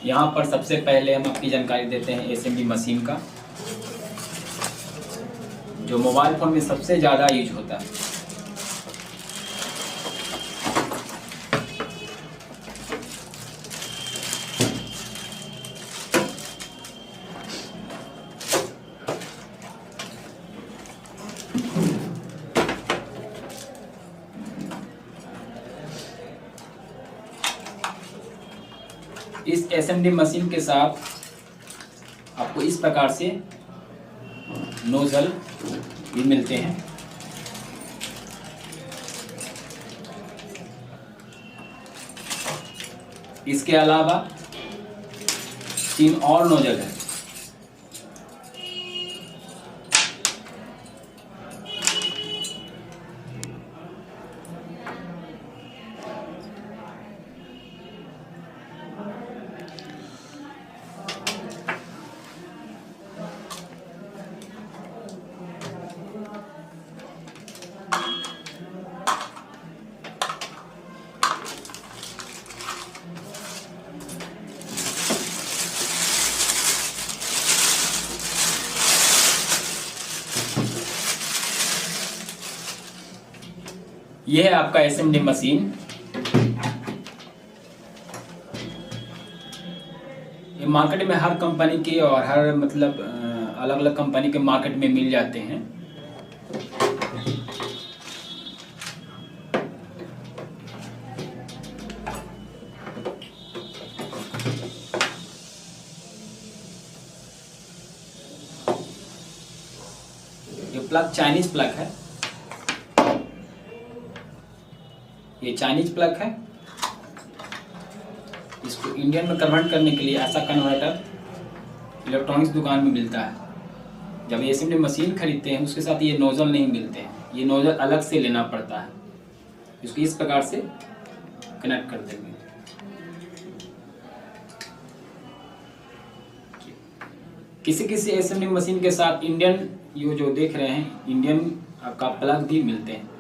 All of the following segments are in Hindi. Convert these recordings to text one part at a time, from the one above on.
यहाँ पर सबसे पहले हम आपकी जानकारी देते हैं एसएमडी मशीन का, जो मोबाइल फ़ोन में सबसे ज़्यादा यूज होता है। इस एसएमडी मशीन के साथ आपको इस प्रकार से नोजल भी मिलते हैं। इसके अलावा 3 और नोजल है। यह है आपका एसएमडी मशीन। ये मार्केट में हर कंपनी के और हर मतलब अलग अलग कंपनी के मार्केट में मिल जाते हैं। ये प्लग चाइनीज प्लग है। ये चाइनीज प्लग है। इसको इंडियन में कन्वर्ट करने के लिए ऐसा कन्वर्टर इलेक्ट्रॉनिक्स दुकान में मिलता है। जब एसएमडी मशीन खरीदते हैं उसके साथ ये नोजल नहीं मिलते हैं, ये नोजल अलग से लेना पड़ता है। इसको इस प्रकार से कनेक्ट कर देंगे। किसी किसी एसएमडी मशीन के साथ इंडियन, ये जो देख रहे हैं इंडियन आपका प्लग भी मिलते हैं।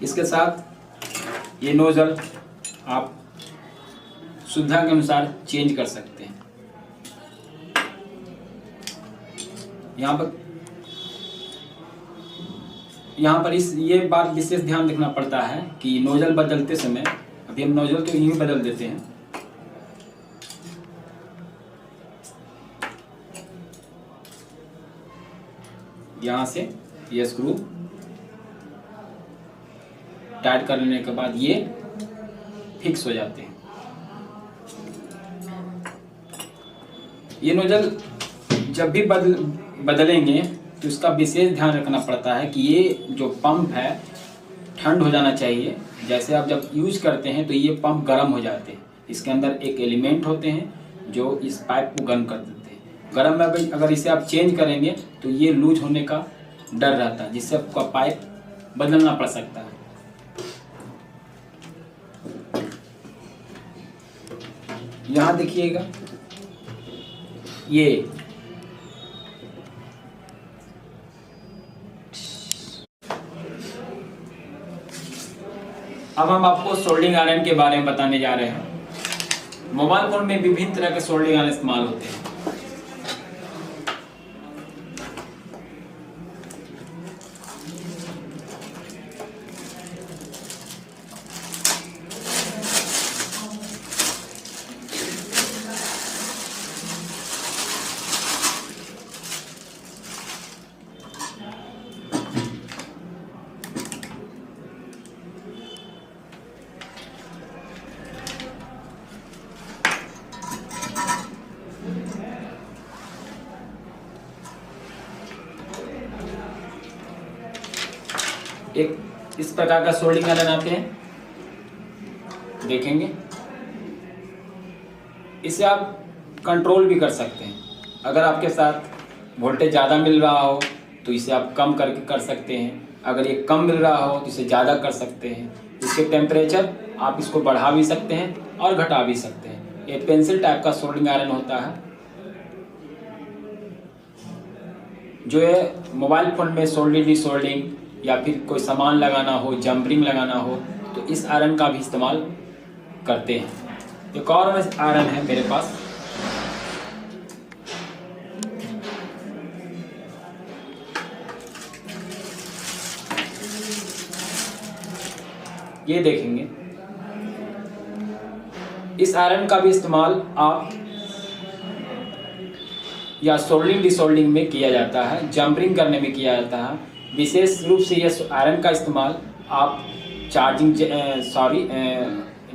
इसके साथ ये नोजल आप सुविधा के अनुसार चेंज कर सकते हैं। यहाँ पर ये बात विशेष ध्यान रखना पड़ता है कि नोजल बदलते समय, अभी हम नोजल तो यूं बदल देते हैं। यहाँ से ये स्क्रू टाइट कर लेने के बाद ये फिक्स हो जाते हैं। ये नोजल जब भी बदलेंगे तो उसका विशेष ध्यान रखना पड़ता है कि ये जो पंप है ठंड हो जाना चाहिए। जैसे आप जब यूज करते हैं तो ये पंप गर्म हो जाते हैं। इसके अंदर एक एलिमेंट होते हैं जो इस पाइप को गर्म कर देते हैं। गर्म में अगर इसे आप चेंज करेंगे तो ये लूज होने का डर रहता है, जिससे आपका पाइप बदलना पड़ सकता है। यहाँ देखिएगा, ये अब हम आपको सोल्डिंग आयरन के बारे में बताने जा रहे हैं। मोबाइल फोन में विभिन्न तरह के सोल्डिंग आयरन इस्तेमाल होते हैं। एक इस प्रकार का सोल्डिंग आयरन आते हैं, देखेंगे। इसे आप कंट्रोल भी कर सकते हैं। अगर आपके साथ वोल्टेज ज़्यादा मिल रहा हो तो इसे आप कम करके कर सकते हैं। अगर ये कम मिल रहा हो तो इसे ज़्यादा कर सकते हैं। इसके टेम्परेचर आप इसको बढ़ा भी सकते हैं और घटा भी सकते हैं। ये पेंसिल टाइप का सोल्डिंग आयरन होता है, जो है मोबाइल फ़ोन में सोल्डिंग डिसोल्डिंग या फिर कोई सामान लगाना हो, जंपरिंग लगाना हो तो इस आयरन का भी इस्तेमाल करते हैं। एक और आयरन है मेरे पास। ये देखेंगे, इस आयरन का भी इस्तेमाल आप या सोल्डिंग डिसोल्डिंग में किया जाता है, जंपरिंग करने में किया जाता है। विशेष रूप से यह आयरन का इस्तेमाल आप चार्जिंग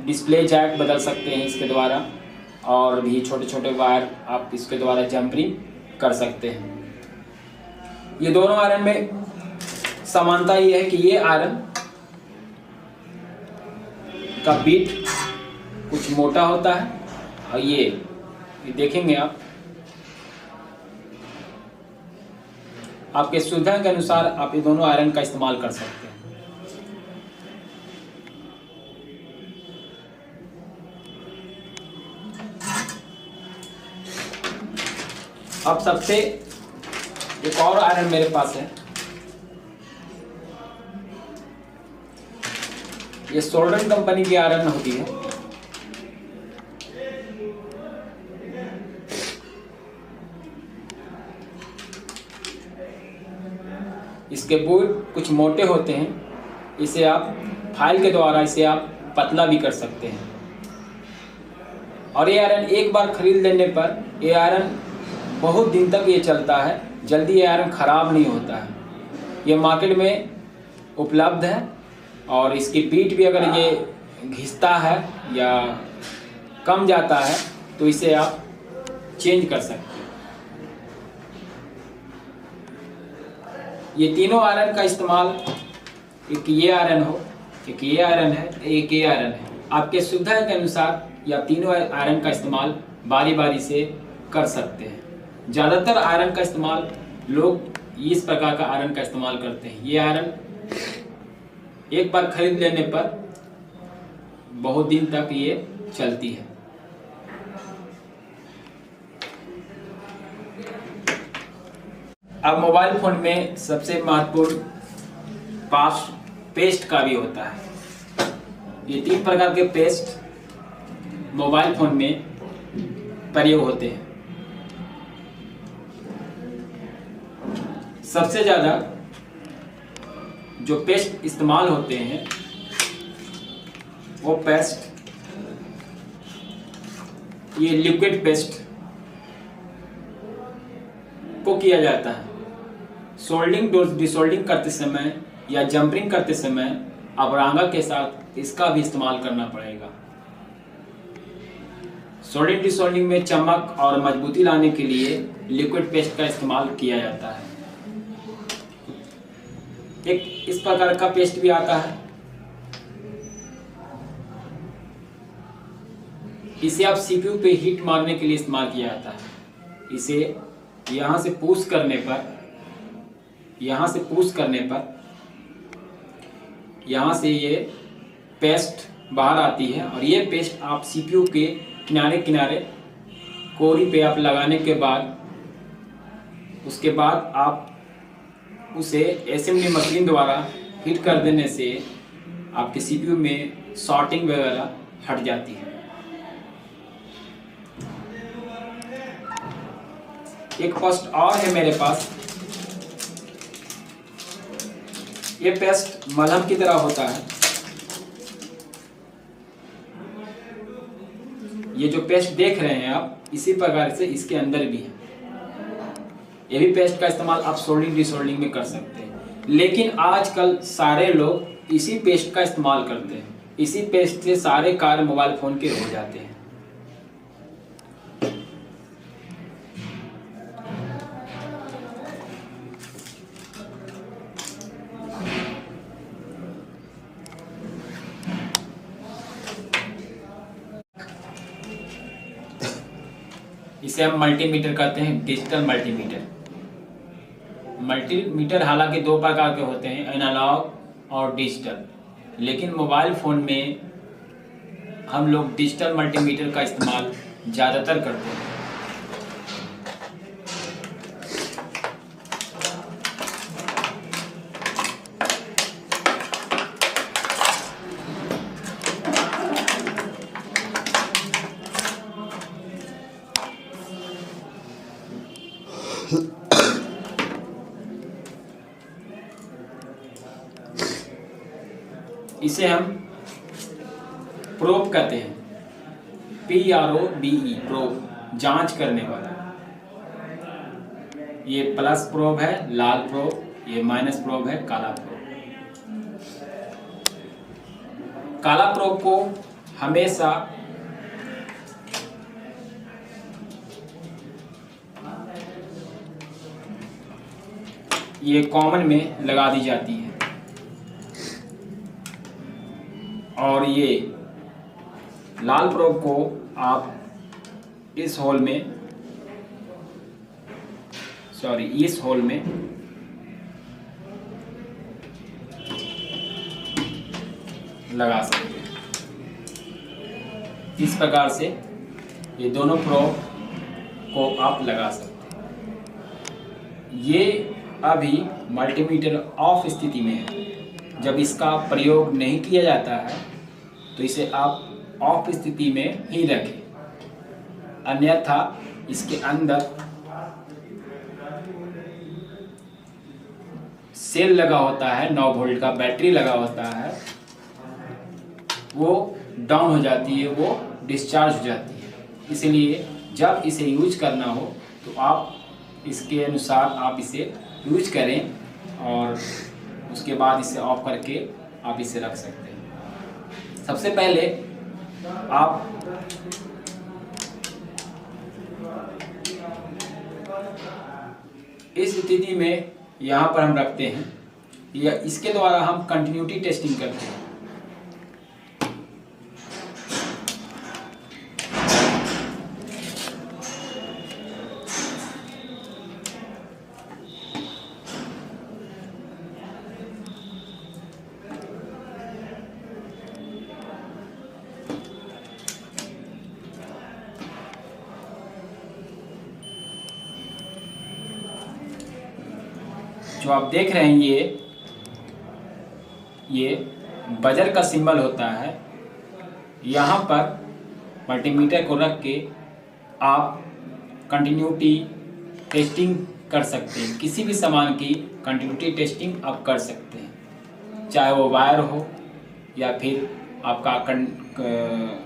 डिस्प्ले जैक बदल सकते हैं इसके द्वारा, और भी छोटे छोटे वायर आप इसके द्वारा जंपरिंग कर सकते हैं। ये दोनों आयरन में समानता ये है कि ये आयरन का बीट कुछ मोटा होता है, और ये देखेंगे आप, आपके सुविधा के अनुसार आप ये दोनों आयरन का इस्तेमाल कर सकते हैं। अब सबसे एक और आयरन मेरे पास है, ये सोल्डन कंपनी की आयरन होती है। इसके बोर्ड कुछ मोटे होते हैं, इसे आप फाइल के द्वारा इसे आप पतला भी कर सकते हैं। और ये आयरन एक बार खरीद लेने पर ये आयरन बहुत दिन तक ये चलता है, जल्दी ये आयरन ख़राब नहीं होता है। ये मार्केट में उपलब्ध है, और इसकी पीठ भी अगर ये घिसता है या कम जाता है तो इसे आप चेंज कर सकते हैं। ये तीनों आयरन का इस्तेमाल, एक ये आयरन हो, एक ये आयरन है, एक ये आयरन है, आपके सुविधा के अनुसार या तीनों आयरन का इस्तेमाल बारी बारी से कर सकते हैं। ज़्यादातर आयरन का इस्तेमाल लोग इस प्रकार का आयरन का इस्तेमाल करते हैं। ये आयरन एक बार खरीद लेने पर बहुत दिन तक ये चलती है। अब मोबाइल फोन में सबसे महत्वपूर्ण पास पेस्ट का भी होता है। ये 3 प्रकार के पेस्ट मोबाइल फोन में प्रयोग होते हैं। सबसे ज़्यादा जो पेस्ट इस्तेमाल होते हैं वो पेस्ट, ये लिक्विड पेस्ट को किया जाता है। सोल्डिंग डिसोल्डिंग करते समय या जंपरिंग करते समय अवरांगा के साथ इसका भी इस्तेमाल करना पड़ेगा। सोल्डिंग डिसोल्डिंग में चमक और मजबूती लाने के लिए लिक्विड पेस्ट का इस्तेमाल किया जाता है। एक इस प्रकार का पेस्ट भी आता है, इसे आप सीपीयू पे हीट मारने के लिए इस्तेमाल किया जाता है। इसे यहाँ से पुश करने पर यहाँ से ये पेस्ट बाहर आती है, और ये पेस्ट आप सीपीयू के किनारे किनारे कोरी पे आप लगाने के बाद, उसके बाद आप उसे असेंबली मशीन द्वारा हिट कर देने से आपके सीपीयू में शॉर्टिंग वगैरह हट जाती है। एक पेस्ट और है मेरे पास, ये पेस्ट मलहम की तरह होता है। ये जो पेस्ट देख रहे हैं आप, इसी प्रकार से इसके अंदर भी है। ये भी पेस्ट का इस्तेमाल आप सोल्डिंग डिसोल्डिंग में कर सकते हैं, लेकिन आजकल सारे लोग इसी पेस्ट का इस्तेमाल करते हैं। इसी पेस्ट से सारे कार्य मोबाइल फोन के हो जाते हैं। इसे हम मल्टीमीटर कहते हैं, डिजिटल मल्टीमीटर। मल्टीमीटर हालांकि 2 प्रकार के होते हैं, एनालॉग और डिजिटल, लेकिन मोबाइल फ़ोन में हम लोग डिजिटल मल्टीमीटर का इस्तेमाल ज़्यादातर करते हैं। इसे हम प्रोब कहते हैं, PROBE, प्रोब, जांच करने वाला। ये प्लस प्रोब है लाल प्रोब, ये माइनस प्रोब है काला प्रोब। काला प्रोब को हमेशा ये कॉमन में लगा दी जाती है, और ये लाल प्रोब को आप इस होल में, इस होल में लगा सकते हैं। इस प्रकार से ये दोनों प्रोब को आप लगा सकते हैं। ये अभी मल्टीमीटर ऑफ स्थिति में है। जब इसका प्रयोग नहीं किया जाता है तो इसे आप ऑफ स्थिति में ही रखें, अन्यथा इसके अंदर सेल लगा होता है, 9 वोल्ट का बैटरी लगा होता है, वो डाउन हो जाती है, वो डिस्चार्ज हो जाती है। इसलिए जब इसे यूज करना हो तो आप इसके अनुसार आप इसे यूज करें और उसके बाद इसे ऑफ करके आप इसे रख सकते हैं। सबसे पहले आप इस स्थिति में यहाँ पर हम रखते हैं, या इसके द्वारा हम कंटिन्यूटी टेस्टिंग करते हैं। जो आप देख रहे हैं ये बजर का सिंबल होता है। यहाँ पर मल्टीमीटर को रख के आप कंटिन्यूटी टेस्टिंग कर सकते हैं। किसी भी सामान की कंटिन्यूटी टेस्टिंग आप कर सकते हैं, चाहे वो वायर हो या फिर आपका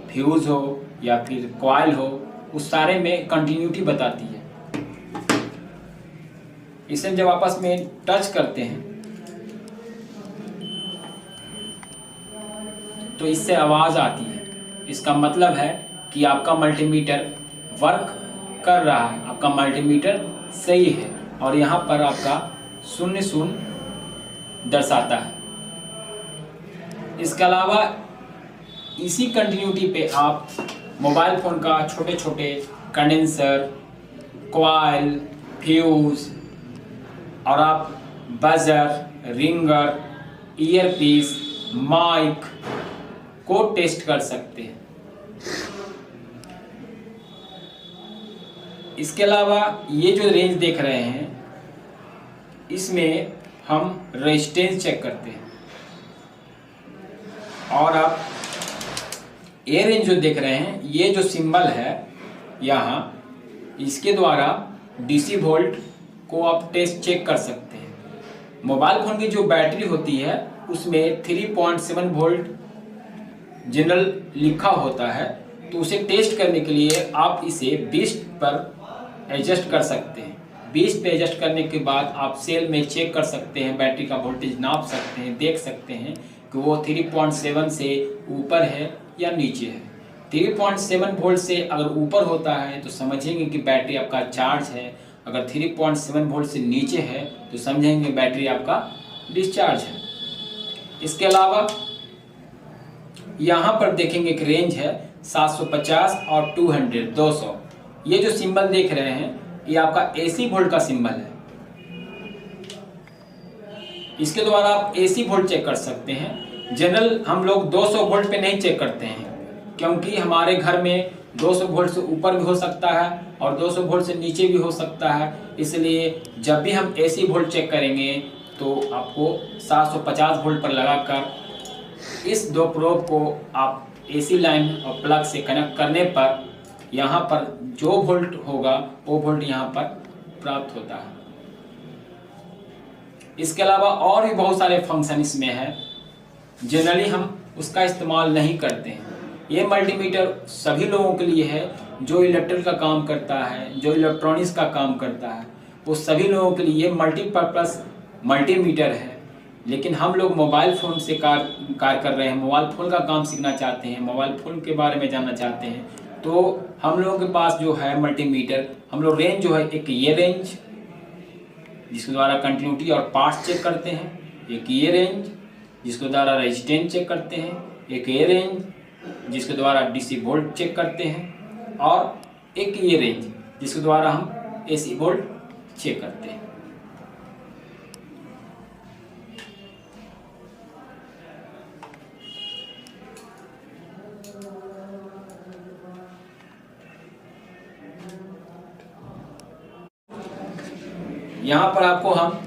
फ्यूज़ हो या फिर कॉइल हो, उस सारे में कंटिन्यूटी बताती है। इसे जब आपस में टच करते हैं तो इससे आवाज़ आती है। इसका मतलब है कि आपका मल्टीमीटर वर्क कर रहा है, आपका मल्टीमीटर सही है, और यहाँ पर आपका 00 दर्शाता है। इसके अलावा इसी कंटिन्यूटी पे आप मोबाइल फ़ोन का छोटे छोटे कंडेंसर, कॉइल, फ्यूज़ और आप बजर, रिंगर, ईयरपीस, माइक को टेस्ट कर सकते हैं। इसके अलावा ये जो रेंज देख रहे हैं, इसमें हम रेजिस्टेंस चेक करते हैं, और आप ये रेंज जो देख रहे हैं, ये जो सिंबल है यहाँ, इसके द्वारा डीसी वोल्ट को आप टेस्ट चेक कर सकते हैं। मोबाइल फ़ोन की जो बैटरी होती है उसमें 3.7 वोल्ट जनरल लिखा होता है, तो उसे टेस्ट करने के लिए आप इसे 20 पर एडजस्ट कर सकते हैं। 20 पे एडजस्ट करने के बाद आप सेल में चेक कर सकते हैं, बैटरी का वोल्टेज नाप सकते हैं, देख सकते हैं कि वो 3.7 से ऊपर है या नीचे है। 3.7 वोल्ट से अगर ऊपर होता है तो समझेंगे कि बैटरी आपका चार्ज है, अगर 3.7 वोल्ट से नीचे है तो समझेंगे बैटरी आपका डिस्चार्ज है। इसके अलावा यहाँ पर देखेंगे एक रेंज है 750 और 200। ये जो सिंबल देख रहे हैं ये आपका AC वोल्ट का सिंबल है। इसके द्वारा आप AC वोल्ट चेक कर सकते हैं। जनरल हम लोग 200 वोल्ट पे नहीं चेक करते हैं, क्योंकि हमारे घर में 200 वोल्ट से ऊपर भी हो सकता है और 200 वोल्ट से नीचे भी हो सकता है। इसलिए जब भी हम AC वोल्ट चेक करेंगे तो आपको 750 वोल्ट पर लगाकर इस दो प्रोब को आप AC लाइन और प्लग से कनेक्ट करने पर यहाँ पर जो वोल्ट होगा वो वोल्ट यहाँ पर प्राप्त होता है। इसके अलावा और भी बहुत सारे फंक्शन इसमें है, जनरली हम उसका इस्तेमाल नहीं करते हैं। ये मल्टीमीटर सभी लोगों के लिए है जो इलेक्ट्रिक का काम करता है, जो इलेक्ट्रॉनिक्स का काम करता है, वो सभी लोगों के लिए मल्टीपर्पस मल्टीमीटर है। लेकिन हम लोग मोबाइल फ़ोन से कार्य कर रहे हैं, मोबाइल फ़ोन का काम सीखना चाहते हैं, मोबाइल फ़ोन के बारे में जानना चाहते हैं, तो हम लोगों के पास जो है मल्टीमीटर, हम लोग रेंज जो है, एक ये रेंज जिसके द्वारा कंटिन्यूटी और पार्ट्स चेक करते हैं, एक ये रेंज जिसके द्वारा रेजिस्टेंस चेक करते हैं, एक ये रेंज जिसके द्वारा डीसी वोल्ट चेक करते हैं, और एक ये रेंज जिसके द्वारा हम एसी वोल्ट चेक करते हैं। यहाँ पर आपको हम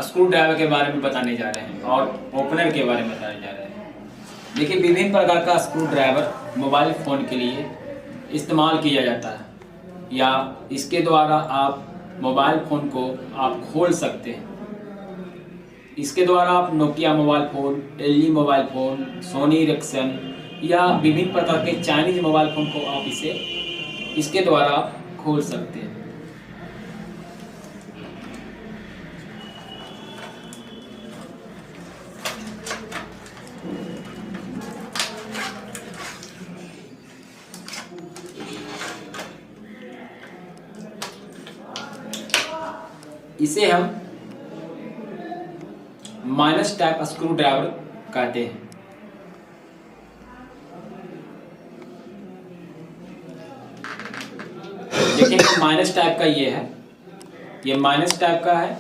स्क्रू ड्राइवर के बारे में बताने जा रहे हैं और ओपनर के बारे में बताने जा रहे हैं। देखिए, विभिन्न प्रकार का स्क्रू ड्राइवर मोबाइल फ़ोन के लिए इस्तेमाल किया जाता है, या इसके द्वारा आप मोबाइल फ़ोन को आप खोल सकते हैं। इसके द्वारा आप Nokia mobile phone, LG mobile phone, Sony Ericsson या विभिन्न प्रकार के चाइनीज मोबाइल फ़ोन को आप इसके द्वारा आप खोल सकते हैं। इसे हम माइनस टाइप स्क्रू ड्राइवर कहते हैं। देखिए, माइनस टाइप का ये है, ये माइनस टाइप का है।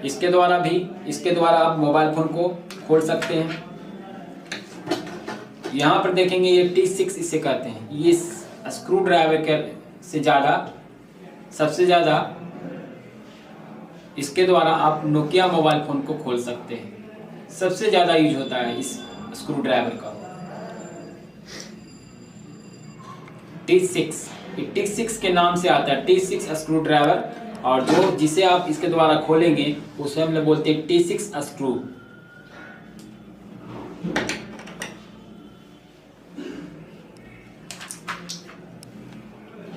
इसके द्वारा आप मोबाइल फोन को खोल सकते हैं। यहाँ पर देखेंगे ये T6 इसे कहते हैं। ये स्क्रू ड्राइवर के से सबसे ज़्यादा इसके द्वारा आप नोकिया मोबाइल फ़ोन को खोल सकते हैं। सबसे ज़्यादा यूज होता है इस स्क्रू ड्राइवर का। T6, T6 के नाम से आता है, T6 स्क्रू ड्राइवर, और जिसे आप इसके द्वारा खोलेंगे उसे हम लोग बोलते हैं T6 स्क्रू।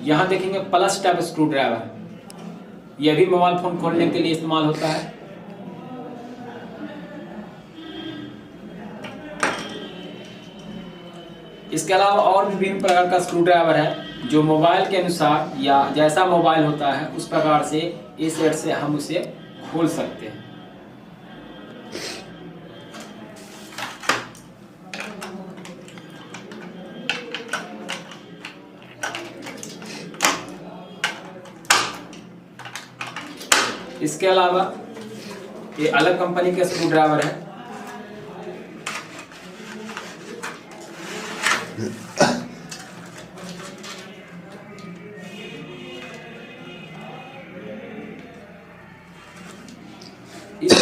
यहाँ देखेंगे प्लस टाइप स्क्रू ड्राइवर, यह भी मोबाइल फोन खोलने के लिए इस्तेमाल होता है। इसके अलावा और भी विभिन्न प्रकार का स्क्रू ड्राइवर है जो मोबाइल के अनुसार या जैसा मोबाइल होता है उस प्रकार से इस सेट से हम उसे खोल सकते हैं। इसके अलावा ये अलग कंपनी के स्क्रू ड्राइवर है। इस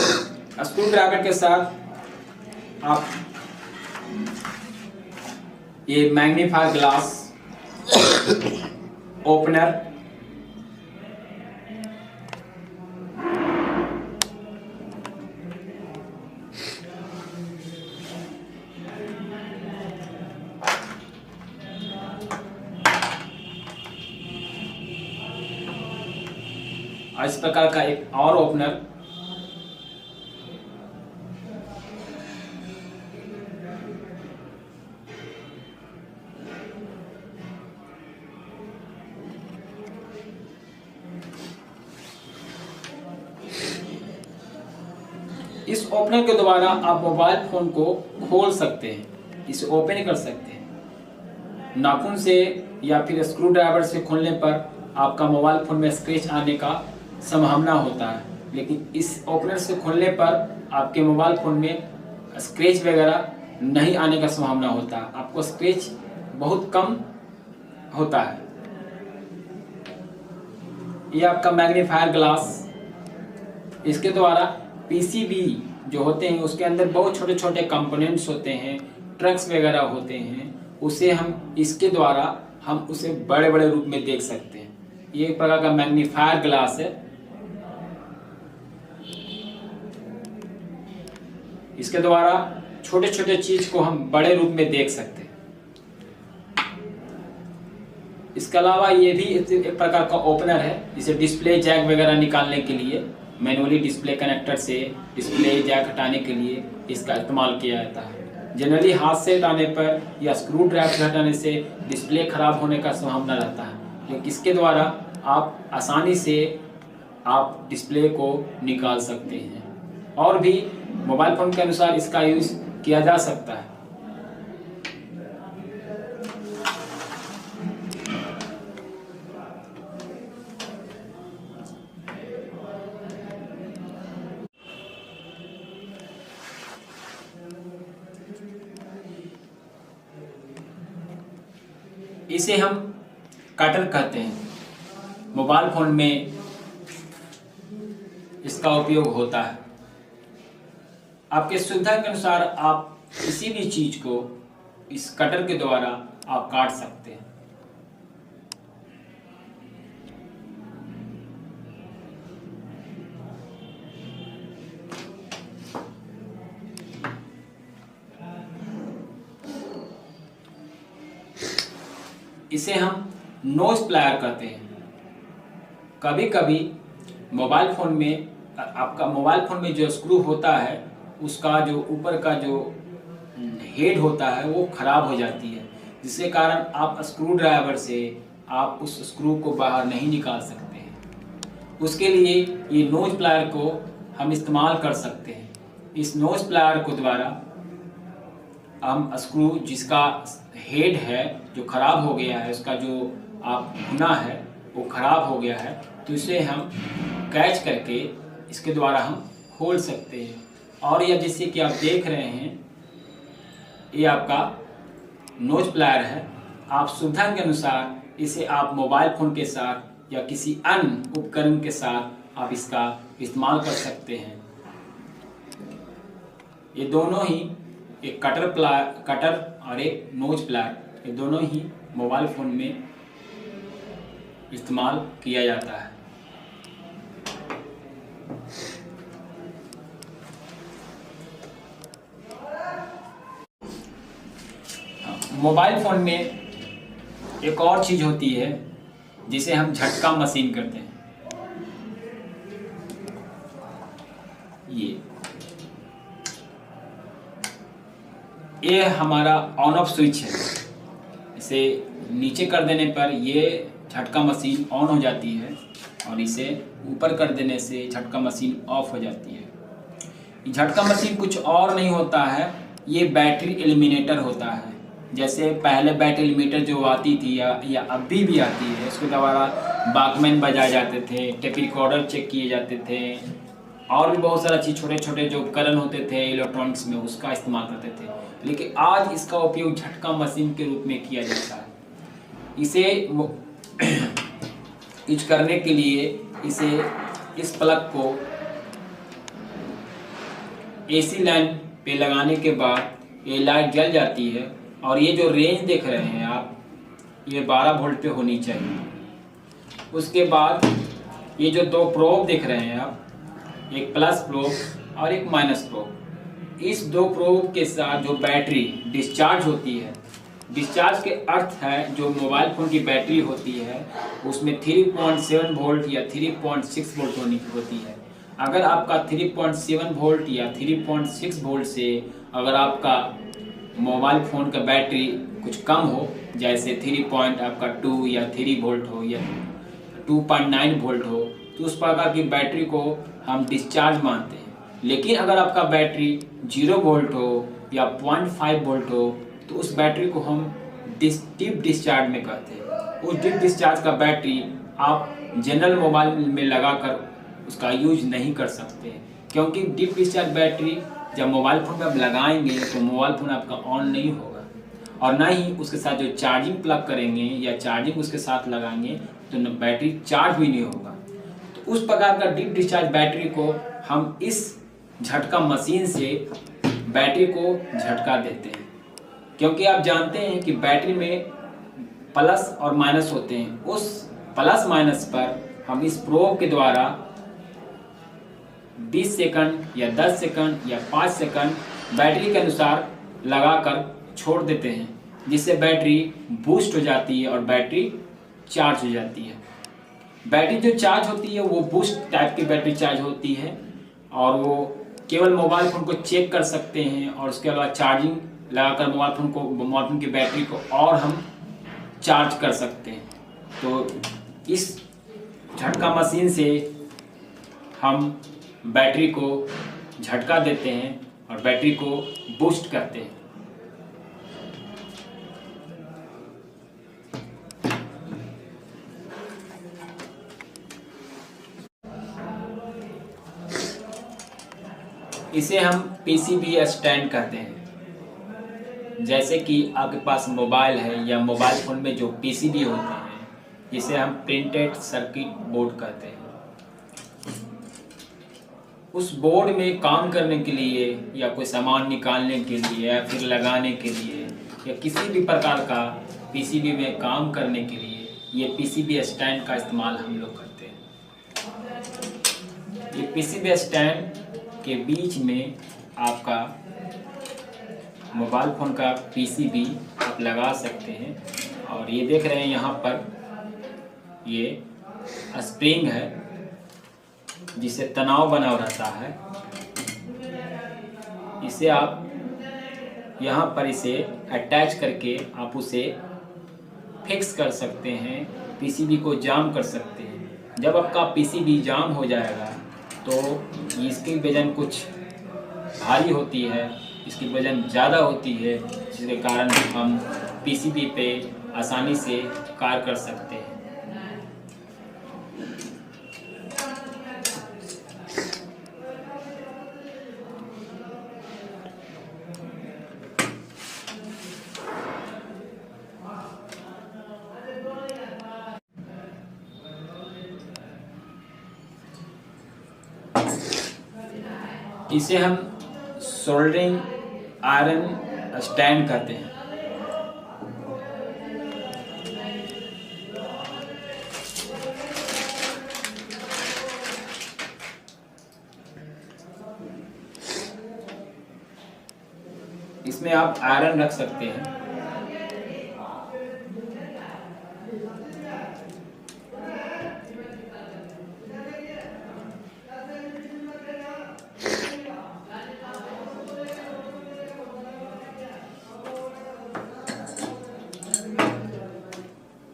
स्क्रू ड्राइवर के साथ आप ये मैग्नीफायर ग्लास, ओपनर, इस प्रकार का एक और ओपनर, इस ओपनर के द्वारा आप मोबाइल फोन को खोल सकते हैं, इसे ओपन कर सकते हैं। नाखून से या फिर स्क्रू ड्राइवर से खोलने पर आपका मोबाइल फोन में स्क्रैच आने का संभावना होता है, लेकिन इस ओपनर से खोलने पर आपके मोबाइल फोन में स्क्रैच वगैरह नहीं आने का संभावना होता है, आपको स्क्रैच बहुत कम होता है। ये आपका मैग्नीफायर ग्लास, इसके द्वारा पीसीबी जो होते हैं उसके अंदर बहुत छोटे छोटे कंपोनेंट्स होते हैं, ट्रक्स वगैरह होते हैं, उसे हम इसके द्वारा हम उसे बड़े बड़े रूप में देख सकते हैं। ये एक प्रकार का मैग्नीफायर ग्लास है। इसके द्वारा छोटे छोटे चीज को हम बड़े रूप में देख सकते हैं। इसके अलावा ये भी एक प्रकार का ओपनर है, जिसे डिस्प्ले जैक वगैरह निकालने के लिए, मैनुअली डिस्प्ले कनेक्टर से डिस्प्ले जैक हटाने के लिए इसका इस्तेमाल किया जाता है। जनरली हाथ से हटाने पर या स्क्रू ड्राइवर से हटाने से डिस्प्ले खराब होने का संभावना रहता है, लेकिन इसके द्वारा आप आसानी से आप डिस्प्ले को निकाल सकते हैं। और भी मोबाइल फ़ोन के अनुसार इसका यूज़ किया जा सकता है। इसे हम कटर कहते हैं। मोबाइल फ़ोन में इसका उपयोग होता है। आपके सुविधा के अनुसार आप किसी भी चीज को इस कटर के द्वारा आप काट सकते हैं। इसे हम नोज प्लायर कहते हैं। कभी कभी मोबाइल फ़ोन में आपका मोबाइल फ़ोन में जो स्क्रू होता है, उसका जो ऊपर का जो हेड होता है वो ख़राब हो जाती है, जिसके कारण आप स्क्रू ड्राइवर से आप उस स्क्रू को बाहर नहीं निकाल सकते हैं। उसके लिए ये नोज प्लायर को हम इस्तेमाल कर सकते हैं। इस नोज प्लायर को द्वारा हम स्क्रू जिसका हेड है जो ख़राब हो गया है, उसका जो आप भुना है वो ख़राब हो गया है, तो इसे हम कैच करके इसके द्वारा हम खोल सकते हैं। और यह जैसे कि आप देख रहे हैं, ये आपका नोज प्लायर है। आप सुविधा के अनुसार इसे आप मोबाइल फ़ोन के साथ या किसी अन्य उपकरण के साथ आप इसका इस्तेमाल कर सकते हैं। ये दोनों ही, एक कटर और एक नोज प्लायर, ये दोनों ही मोबाइल फ़ोन में इस्तेमाल किया जाता है। मोबाइल फ़ोन में एक और चीज़ होती है जिसे हम झटका मशीन कहते हैं। ये हमारा ऑन ऑफ स्विच है। इसे नीचे कर देने पर ये झटका मशीन ऑन हो जाती है और इसे ऊपर कर देने से झटका मशीन ऑफ हो जाती है। झटका मशीन कुछ और नहीं होता है, ये बैटरी एलिमिनेटर होता है। जैसे पहले बैटरी एलिमिनेटर जो आती थी या अभी भी आती है, इसके द्वारा वॉकमैन बजाए जाते थे, टेप रिकॉर्डर चेक किए जाते थे, और भी बहुत सारा चीज़, छोटे छोटे जो उपकरण होते थे इलेक्ट्रॉनिक्स में, उसका इस्तेमाल करते थे। लेकिन आज इसका उपयोग झटका मशीन के रूप में किया जाता है। इसे यूज करने के लिए इसे इस प्लग को एसी लाइन पे लगाने के बाद ये लाइट जल जाती है, और ये जो रेंज देख रहे हैं आप, ये 12 वोल्ट पे होनी चाहिए। उसके बाद ये जो दो प्रोब देख रहे हैं आप, एक प्लस प्रोब और एक माइनस प्रोब, इस दो प्रोब के साथ जो बैटरी डिस्चार्ज होती है, डिस्चार्ज के अर्थ है जो मोबाइल फ़ोन की बैटरी होती है उसमें 3.7 वोल्ट या 3.6 वोल्ट होती है। अगर आपका 3.7 वोल्ट या 3.6 वोल्ट से अगर आपका मोबाइल फ़ोन का बैटरी कुछ कम हो, जैसे 3.2 या 3 वोल्ट हो या 2.9 वोल्ट हो, तो उस प्रकार की बैटरी को हम डिस्चार्ज मानते हैं। लेकिन अगर आपका बैटरी 0 वोल्ट हो या 0.5 वोल्ट हो, तो उस बैटरी को हम डीप डिस्चार्ज में कहते हैं। उस डीप डिस्चार्ज का बैटरी आप जनरल मोबाइल में लगाकर उसका यूज नहीं कर सकते, क्योंकि डीप डिस्चार्ज बैटरी जब मोबाइल फ़ोन में आप लगाएंगे तो मोबाइल फ़ोन आपका ऑन नहीं होगा, और ना ही उसके साथ जो चार्जिंग प्लग करेंगे या चार्जिंग उसके साथ लगाएंगे तो न बैटरी चार्ज भी नहीं होगा। तो उस प्रकार का डीप डिस्चार्ज बैटरी को हम इस झटका मशीन से बैटरी को झटका देते हैं। क्योंकि आप जानते हैं कि बैटरी में प्लस और माइनस होते हैं, उस प्लस माइनस पर हम इस प्रोब के द्वारा 20 सेकंड या 10 सेकंड या 5 सेकंड बैटरी के अनुसार लगाकर छोड़ देते हैं, जिससे बैटरी बूस्ट हो जाती है और बैटरी चार्ज हो जाती है। बैटरी जो चार्ज होती है वो बूस्ट टाइप की बैटरी चार्ज होती है और वो केवल मोबाइल फ़ोन को चेक कर सकते हैं और उसके अलावा चार्जिंग लगाकर मोबाइल फ़ोन की बैटरी को और हम चार्ज कर सकते हैं। तो इस झटका मशीन से हम बैटरी को झटका देते हैं और बैटरी को बूस्ट करते हैं। इसे हम पीसीबी स्टैंड कहते हैं। जैसे कि आपके पास मोबाइल है या मोबाइल फ़ोन में जो पीसीबी होते हैं, इसे हम प्रिंटेड सर्किट बोर्ड कहते हैं। उस बोर्ड में काम करने के लिए या कोई सामान निकालने के लिए या फिर लगाने के लिए या किसी भी प्रकार का पीसीबी में काम करने के लिए ये पीसीबी स्टैंड का इस्तेमाल हम लोग करते हैं। ये पीसीबी स्टैंड के बीच में आपका मोबाइल फ़ोन का पीसीबी आप लगा सकते हैं और ये देख रहे हैं यहाँ पर ये स्प्रिंग है जिससे तनाव बना रहता है। इसे आप यहाँ पर इसे अटैच करके आप उसे फिक्स कर सकते हैं, पीसीबी को जाम कर सकते हैं। जब आपका पीसीबी जाम हो जाएगा तो इसकी वज़न कुछ भारी होती है, इसकी वज़न ज़्यादा होती है, जिसके कारण हम पीसीबी पे आसानी से कार्य कर सकते हैं। इसे हम सोल्डरिंग आयरन स्टैंड कहते हैं। इसमें आप आयरन रख सकते हैं।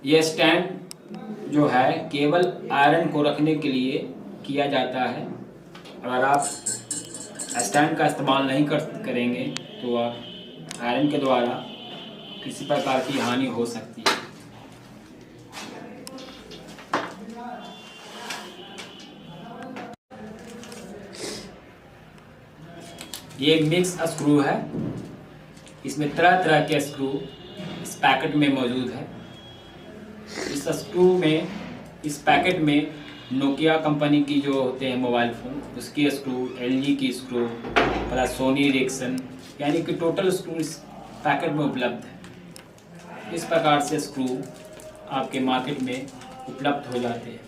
यह स्टैंड जो है केवल आयरन को रखने के लिए किया जाता है। अगर आप स्टैंड का इस्तेमाल नहीं करेंगे तो आप आयरन के द्वारा किसी प्रकार की हानि हो सकती है। ये एक मिक्स स्क्रू है। इसमें तरह तरह के स्क्रू इस पैकेट में मौजूद है। इस स्क्रू में, इस पैकेट में नोकिया कंपनी की जो होते हैं मोबाइल फ़ोन, उसकी स्क्रू, एलजी की स्क्रू, प्लस सोनी एरिक्सन, यानी कि टोटल स्क्रू इस पैकेट में उपलब्ध है। इस प्रकार से स्क्रू आपके मार्केट में उपलब्ध हो जाते हैं।